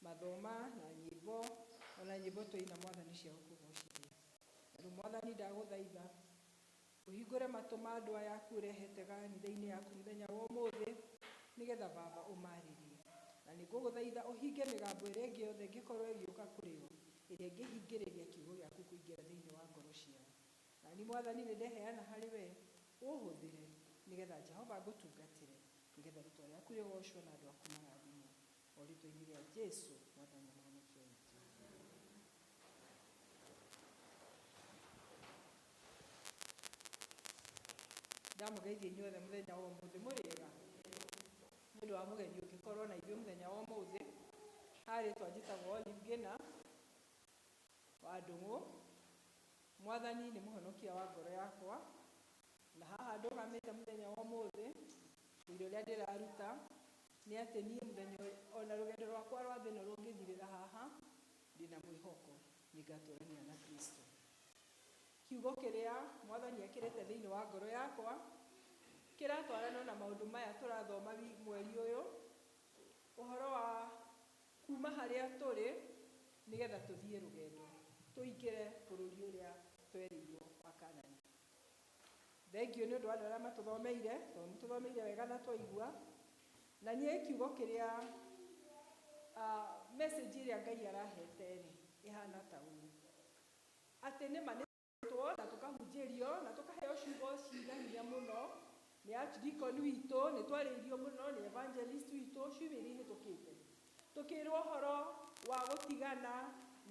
mathoma na nyĩmbo ona nyĩmbo tũina Mwathani cia gũkũgocithia. Mwathani ndagũthaitha ũhingũre matũ ma andũ aya aku ũrehete kanitha-inĩ yaku mũthenya wa ũmũthĩ nĩgetha Baba ũmarĩrie, na nĩngũgũthaitha ũhinge mĩgambo ĩrĩa ĩngĩ yothe ĩngĩkorwo ĩgĩũka kũrĩ o ĩrĩa ĩngĩhingĩrĩria kiugo gĩaku kũingĩra thĩinĩ wa ngoro ciao. Na niĩ Mwathani nĩndeheana harĩ we ũhũthĩre nĩgetha Jehova ngũtungatĩre, nĩgetha rĩtwa rĩaku rĩgocwo na andũ aku marathimwo o rĩtwa-inĩ rĩa Jesũ Mwathani na Mwokozi witũ. Ndamũgeithia inyuothe mũthenya wa ũmũthĩ mũrĩega nĩ ũndũ wa mũgeni ũngĩkorwo na ithuĩ mũthenya wa ũmũthĩ. Harĩ twanjĩtagwo Olive Ngina wa Ndũng'ũ. Mwathani nĩ mũhonokia wa ngoro yakwa, na haha ndũgamĩte mũthenya wa ũmũthĩ, wĩra ũrĩa ndĩraruta nĩ atĩ niĩ mũthenya ona rũgendo rwakwa rwa thĩno rũngĩthirĩra haha, ndĩna mwĩhoko nĩngatũrania na Kristo. Kiugo kĩrĩa Mwathani ekĩrĩte thĩinĩ wa ngoro yakwa kĩratwarana na maũndũ maya tũrathoma mweri ũyũ, ũhoro wa kuma harĩa tũrĩ nĩgetha tũthiĩ rũgendo tũingĩre bũrũri ũrĩa twerĩirwo wa Kanani. Thengio nĩ ũndũ wa andũ arĩa matũthomeire, tondũ nĩtũthomeire wega na twaigua. Na niĩ kiugo kĩrĩa message ĩrĩa Ngai arahete-rĩ ĩhana ta ũũ, atĩ nĩma nĩtwo na tũkahunjĩrio na tũkaheo ciugo cina hinya mũno nĩ archdeacon witũ, nĩ twarĩirio mũno nĩ evangelist witũ ciumia iria ihĩtũkĩte, tũkĩrwo ũhoro wa gũtigana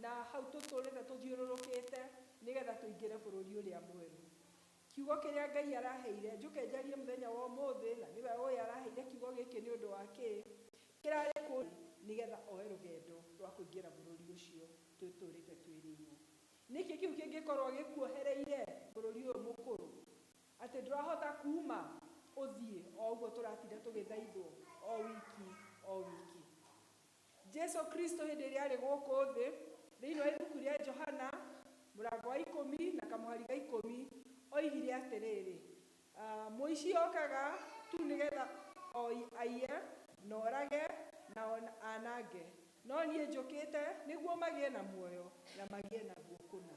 na hau tũtũrĩte tũthiũrũrũkĩte nĩgetha tũingĩre bũrũri ũrĩa mwerũ. Kiugo kĩrĩa Ngai araheire njũke njarie mũthenya wa ũmũthĩ, na nĩwe ũyũ araheire kiugo gĩkĩ nĩ ũndũ wa kĩ kĩrarĩ kũ nĩgetha oe rũgendo rwa kũingĩra bũrũri ũcio tũtũrĩte twĩrĩirwo. Nĩkĩ kĩu kĩngĩkorwo gĩkuohereire bũrũri ũyũ mũkũrũ atĩ ndũrahota kuma ũthiĩ o ũguo tũratinda tũgĩthaithwo o wiki o wiki? Jesu Kristo hĩndĩ ĩrĩa arĩ gũkũ thĩ, thĩinĩ wa ibuku rĩa Johana mũrango wa 10 na kamũhari ga 10 oigire atĩrĩrĩ, mũici okaga tu nĩgetha aiye na orage na anange, no niĩ njũkĩte nĩguo magĩe na muoyo na magĩe naguo kũna.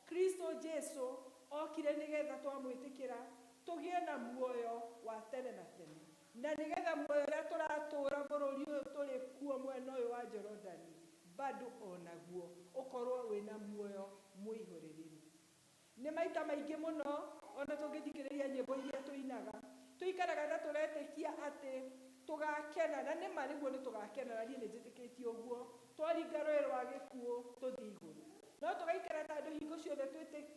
Kristo Jesu okire nĩgetha twamwĩtĩkĩra tũgĩe na muoyo wa tene na tene, na nĩgetha muoyo ũrĩa tũratũũra bũrũri ũyũ tũrĩ kuo mwena ũyũ wa Jorodani bado onaguo ũkorwo wĩna muoyo mũihũrĩrĩru. Nĩ maita maingĩ mũno ona tũngĩthikĩrĩria nyĩmbo iria tũinaga tũikaraga na tũretĩkia atĩ tũgakena, na nĩma nĩguo nĩ tũgakena, na niĩ nĩnjĩtĩkĩtie ũguo, twaringa rũĩ rwa gĩkuũ tũthiĩ igũrũ. No tũgaikara ta andũ hingo ciothe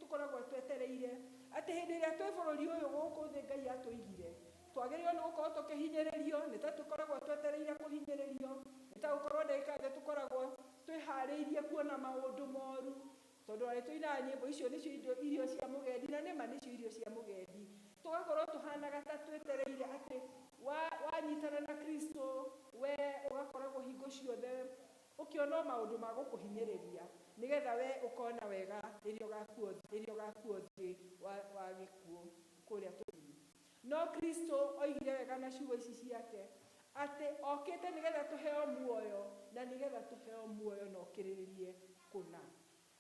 tũkoragwo twetereire atĩ hĩndĩ ĩrĩa twĩ bũrũri ũyũ gũkũ thĩ Ngai atũigire twagĩrĩirwo nĩ gũkorwo tũkĩhinyĩrĩrio, nĩ ta tũkoragwo twetereire kũhinyĩrĩrio, nĩ ta gũkorwo ndagĩka thĩ tũkoragwo twĩharĩirie kuona maũndũ moru, tondũ arĩ tũinaga nyĩmbo icio nĩcio irio cia mũgendi, na nĩma nĩcio irio cia mũgendi. Tũgakorwo tũhanaga ta twetereire atĩ wanyitana na Kristo we ũgakoragwo hingo ciothe ũkĩona maũndũ ma gũkũhinyĩrĩria nĩgetha we ũkona wega rĩrĩa ũgakuo thĩ wa gĩkuũ kũrĩa tũthiĩ. No Kristo oigire wega na ciugo ici ciake atĩ okĩte nĩgetha tũheo muoyo, na nĩgetha tũheo muoyo na ũkĩrĩrĩrie kũna.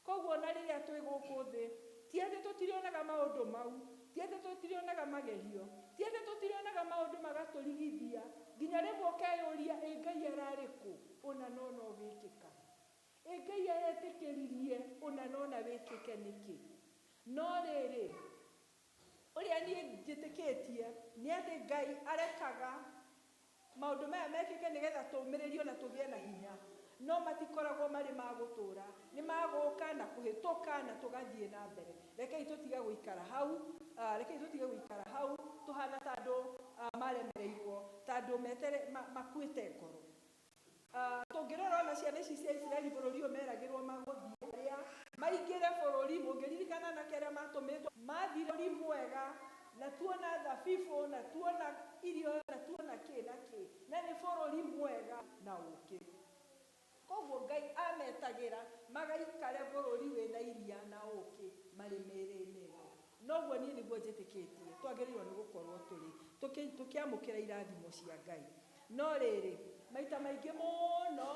Koguo na rĩrĩa twĩ gũkũ thĩ ti atĩ tũtirĩonaga maũndũ mau, ti atĩ tũtirĩonaga magerio, ti atĩ tũtirĩonaga maũndũ magatũrigithia, nginya rĩmwe ũkeyũria Ngai ararĩ kũ ona no wĩkĩka, Ngai aretĩkĩririe ona nona wĩkĩke nĩkĩ? No rĩrĩ ũrĩa niĩ njĩtĩkĩtie nĩ atĩ Ngai arekaga maũndũ maya mekĩke nĩgetha tũmĩrĩrio na tũgĩe na hinya, no matikoragwo marĩ ma gũtũũra, nĩ magũka na kũhĩtũka na tũgathiĩ na mbere. Rekei tũtige gũikara hau tũhana ta andũ maremereirwo, ta andũ makuĩte ngoro. Tũngĩrora ona ciana ici cia Isiraeli bũrũri ũyũ meragĩrwo magũthiĩ harĩa maingĩre bũrũri, mũngĩririkana na kĩrĩa matũmĩtwo, mathiĩ bũrũri mwega na tuona thabibũ na tuona irio na tuona kĩ na kĩ, na nĩ bũrũri mwega na ũkĩ. Koguo Ngai ametagĩra magaikare bũrũri wĩna iria na ũkĩ marĩ mĩrĩ-inĩ ĩno. Noguo niĩ nĩguo njĩtĩkĩtie twagĩrĩirwo nĩ gũkorwo tũkĩamũkĩra irathimo cia Ngai. No rĩrĩ maita maingĩ mũno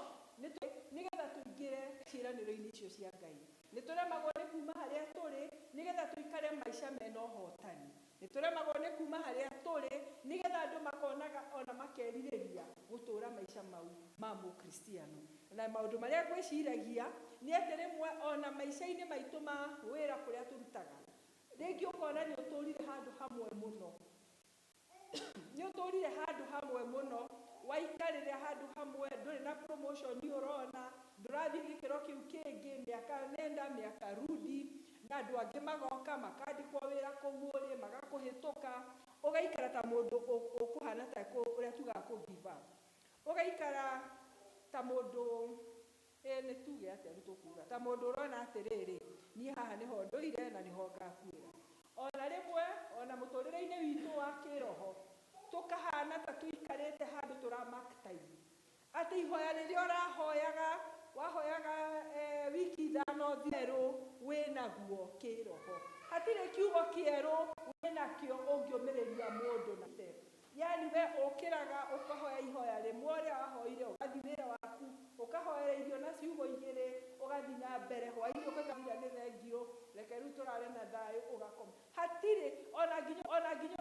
nĩgetha tũingĩre ciĩranĩro-inĩ icio cia Ngai nĩ tũremagwo nĩ kuma harĩa tũrĩ nĩgetha tũikare maica mena ũhotani. Nĩ tũremagwo nĩ kuma harĩa tũrĩ nĩgetha andũ makonaga ona makerirĩria gũtũũra maica mau ma mũkristiano. Na maũndũ marĩa ngwĩciragia nĩ atĩ rĩmwe ona maica-inĩ maitũ ma wĩra kũrĩa tũrutaga, rĩngĩ ũkona nĩ ũtũũrire handũ hamwe mũno, nĩ ũtũũrire handũ hamwe mũno, waikarĩre handũ hamwe, ndũrĩ na promotion ũrona, ndũrathiĩ gĩkĩro kĩu kĩngĩ, mĩaka nenda mĩaka rudi, na andũ angĩ magoka makandĩkwo wĩra kũu ũrĩ, magakũhĩtũka, ũgaikara ta mũndũ ũkũhana ta ũrĩa tugaga kũ give up, ũgaikara ta mũndũ nĩ tuge atĩa tũkuga, ta mũndũ ũrona atĩrĩrĩ, niĩ haha nĩho ndũire na nĩho ngakuĩra. Ona rĩmwe ona mũtũrĩre-inĩ witũ wa kĩroho tũkahana ta tũikarĩte handũ tũramaktaini, atĩ ihoya rĩrĩa ũrahoyaga, wahoyaga wiki ithano therũ wĩnaguo kĩroho, hatirĩ kiugo kĩerũ wĩnakĩo ũngĩũmĩrĩria mũndũ na te. Yani we ũkĩraga ũkahoya ihoya rĩmwe ũrĩa wahoire, ũgathiĩ wĩra waku, ũkahoera irio na ciugo igĩrĩ, ũgathiĩ na mbere, hwaĩ-inĩ ũkathira nĩ thengio, reke rĩu tũrare na thayũ, ũgakoma. Hatirĩ ona nginya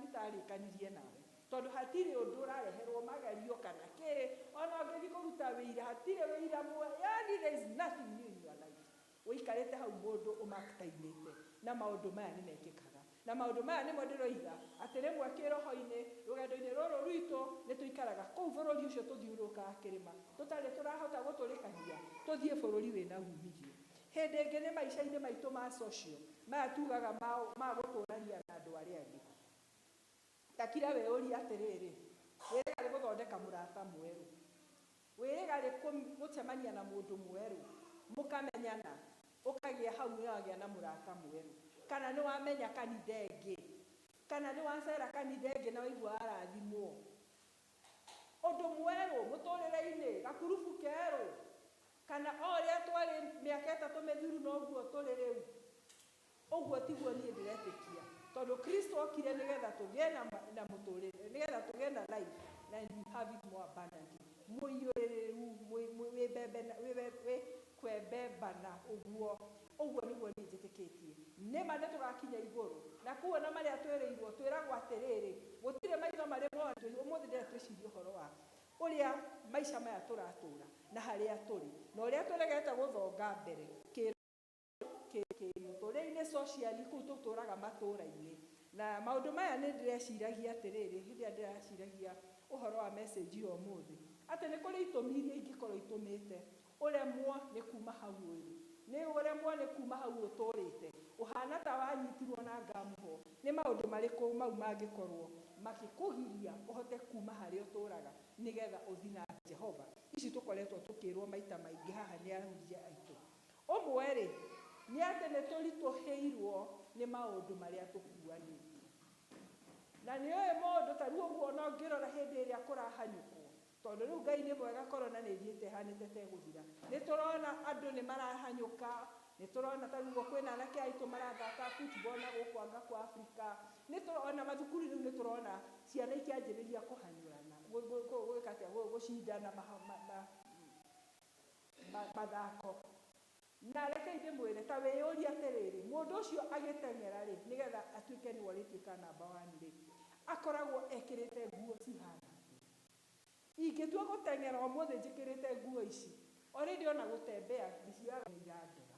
ũtarĩkanirie nawe, tondũ hatirĩ ũndũ ũrareherwo magario kana kĩ, ona ũngĩthiĩ kũruta wĩira hatirĩ wĩira yani there is nothing new in your life. Ũikarĩte hau mũndũ ũmaktainĩte, na maũndũ maya nĩ mekĩkaga. Na maũndũ maya nĩmo ndĩroiga atĩ rĩmwe kĩroho-inĩ, rũgendo-inĩ rũrũ rwitũ nĩ tũikaraga kũu bũrũri ũcio tũthiũrũrũkaga kĩrĩma, tũtarĩ tũrahota gũtũrĩkania tũthiĩ bũrũri wĩna umithio. Hĩndĩ ĩngĩ nĩ maica-inĩ maitũ ma social maya tugaga ma gũtũũrania na andũ arĩa angĩ. Takira weũria atĩrĩrĩ, wĩrĩga rĩ gũthondeka mũrata mwerũ, wĩrĩga rĩ gũcemania na mũndũ mwerũ, mũkamenyana, ũkagĩa hau nĩwagĩa na mũrata mwerũ, kana nĩ wamenya kanitha ĩngĩ, kana nĩ wacera kanitha ĩngĩ na waigua arathimwo. Ũndũ mwerũ mũtũrĩre-inĩ, gakurubu kerũ, kana o ũrĩa twarĩ mĩaka ĩtatũ mĩthiru noguo tũrĩ rĩu. Ũguo tiguo niĩ ndĩretĩkia, tondũ Kristo okire nĩgetha tũgĩe na mũtũrĩre, nĩgetha tũgĩe na life na you have it more abundantly. Mũiyũrĩrĩru, kwembembana ũguo nĩguo niĩ njĩtĩkĩtie. Nĩma nĩ tũgakinya igũrũ, na kuona marĩa twĩrĩirwo, twĩragwo atĩrĩrĩ, gũtirĩ maitho marĩ mona. Ũmũthĩ ndĩrenda twĩcirie ũhoro wa ũrĩa maica maya tũratũũra na harĩa tũrĩ, na ũrĩa tũregete gũthonga mbere mũtũrĩre-inĩ socially kũu tũtũũraga matũũra-inĩ. Na maũndũ maya nĩ ndĩreciragia atĩrĩrĩ, hĩndĩ ĩrĩa ndĩreciragia ũhoro wa message ya ũmũthĩ, atĩ nĩ kũrĩ itũmi iria ingĩkorwo itũmĩte ũremwo nĩ kuma hau ũrĩ, ũremwo nĩ kuma hau ũtũũrĩte, ũhana ta wanyitirwo na ngamuho. Nĩ maũndũ marĩkũ mau mangĩkorwo makĩkũgiria ũhote kuma harĩa ũtũũraga nĩgetha ũthiĩ na Jehova? Ici tũkoretwo tũkĩrwo maita maingĩ haha nĩ ahunjia aitũ. Ũmwe rĩ, nĩ atĩ nĩ tũritũhĩirwo nĩ maũndũ marĩa tũkuanĩte. Na nĩ ũĩ mũndũ ta rĩu ũguo no ngĩrora hĩndĩ ĩrĩa kũrahanyũkwo, tondũ rĩu Ngai nĩ mwega, korona nĩ ĩthiĩte ĩhanĩte tegũthira. Nĩ tũrona andũ nĩ marahanyũka, nĩ tũrona ta rĩu kwĩna anake aitũ marathaka football na gũkũ anga kwa Afrika. Nĩ tũrona mathukuru rĩu, nĩ tũrona ciana ikĩanjĩrĩria kũhanyũrana, gũcindana mathako. Na reke ndĩmwĩre ta wĩyũria atĩrĩrĩ, mũndũ ũcio agĩteng'era rĩ, nĩgetha atuĩke nĩwe arĩtuĩka namba 1 rĩ, akoragwo ekĩrĩte nguo cihana. Ingĩtua gũteng'era ũmũthĩ njĩkĩrĩte nguo ici, already ona gũtembea ndiciaga nĩ irandora.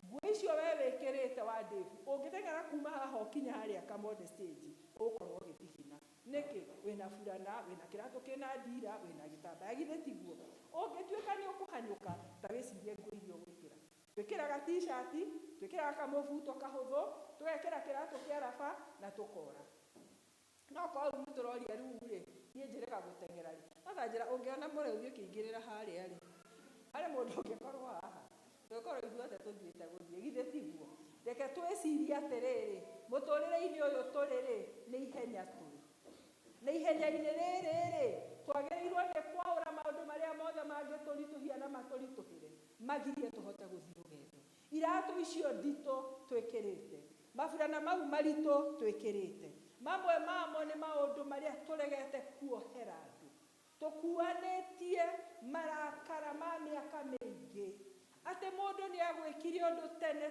Nguo icio we wĩkĩrĩte wa Dave, ũngĩteng'era kuma haha ũkinya harĩa Kamode stage, ũgũkorwo ũgĩthigina. Nĩkĩ? Wĩna burana, wĩna kĩratũ kĩna ndira, wĩna gĩtambaya, githĩ tiguo? Ũngĩtuĩka nĩ ũkũhanyũka, ta wĩcirie nguo iria ũgwĩkĩra. Twĩkĩraga t-shirt, twĩkĩraga kamũbuto kahũthũ, tũgekĩra kĩratũ kĩa raba na tũkora. No korwo nĩ tũroria rĩu rĩ, niĩ njĩrĩga gũteng'era rĩ, no njĩra ũngĩona mũrũthi ũkĩingĩrĩra harĩa rĩ, harĩ mũndũ ũngĩkorwo haha, tũgĩkorwo ithuothe tũthiĩte gũthiĩ, githĩ tiguo? Reke twĩcirie atĩrĩrĩ, mũtũrĩre-inĩ ũyũ tũrĩ rĩ, nĩ ihenya tũrĩ. Na ihenya-inĩ rĩrĩ rĩ, twagĩrĩirwo nĩ kwaũra maũndũ marĩa mothe mangĩtũritũhia na matũritũhĩre, magirie tũhote gũthiĩ rũgendo. Iratũ icio nditũ twĩkĩrĩte, maburana mau maritũ twĩkĩrĩte, mamwe mamo nĩ maũndũ marĩa tũregete kuohera andũ. Tũkuanĩtie marakara ma mĩaka mĩingĩ, Atĩ mũndũ nĩ agwĩkire ũndũ tene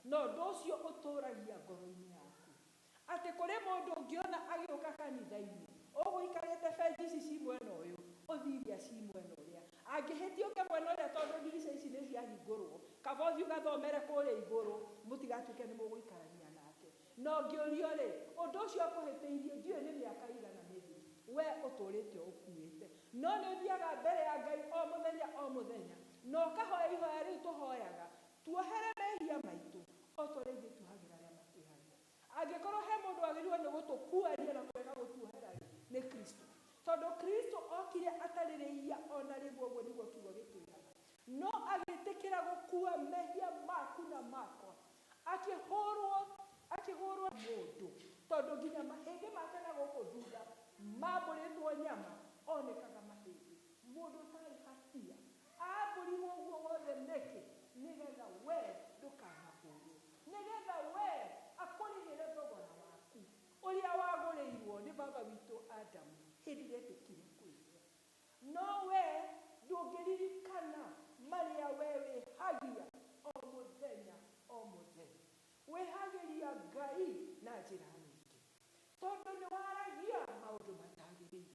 no ũndũ ũcio ũtũragia ngoro-inĩ yaku. Atĩ kũrĩ mũndũ ũngĩona agĩũka kanitha-inĩ ũgũikarĩte benji ici ci mwena ũyũ ũthiria ci mwena ũrĩa, angĩhĩtia ũke mwena ũrĩa tondũ ndirica ici nĩ ciahingũrwo, kaba ũthiĩ ũgathomere kũrĩa igũrũ, mũtigatuĩke nĩ mũgũikarania nake. No ngĩũrio rĩ, ũndũ ũcio akũhĩtĩirie ndiũĩ nĩ mĩaka igana mĩthiru, we ũtũrĩte ũkuĩte, no nĩ ũthiaga mbere ya Ngai o mũthenya na ũkahoya ihoya rĩu tũhoyaga, tuohere mehia maitũ o tũrĩa ithuĩ tuohagĩra arĩa matwĩhagia. Angĩkorwo he mũndũ wagĩrĩirwo nĩ gũtũkuania na kwega gũtuohera nĩ Kristo, tondũ Kristo okire atarĩ rĩia ona rĩmwe, ũguo nĩguo kiugo gĩtwĩraga, no agĩtĩkĩra gũkua mehia maku na makwa, akĩhũrwo mũndũ, tondũ nginya mahĩndĩ make na gũkũ thutha mambũrĩtwo nyama onekaga mahĩndĩ. Mũndũ ũtarĩ hatia ambũrirwo ũguo wothe nĩkĩ? Nĩgetha we ndũkanahũrwo, nĩgetha we akũrĩhĩre thogora waku ũrĩa wagũrĩirwo nĩ baba witũ Adamu hĩndĩ ĩrĩa etĩkire kwĩhia. No we ndũngĩririkana marĩa we wĩhagia o mũthenya, wĩhagĩria Ngai na njĩra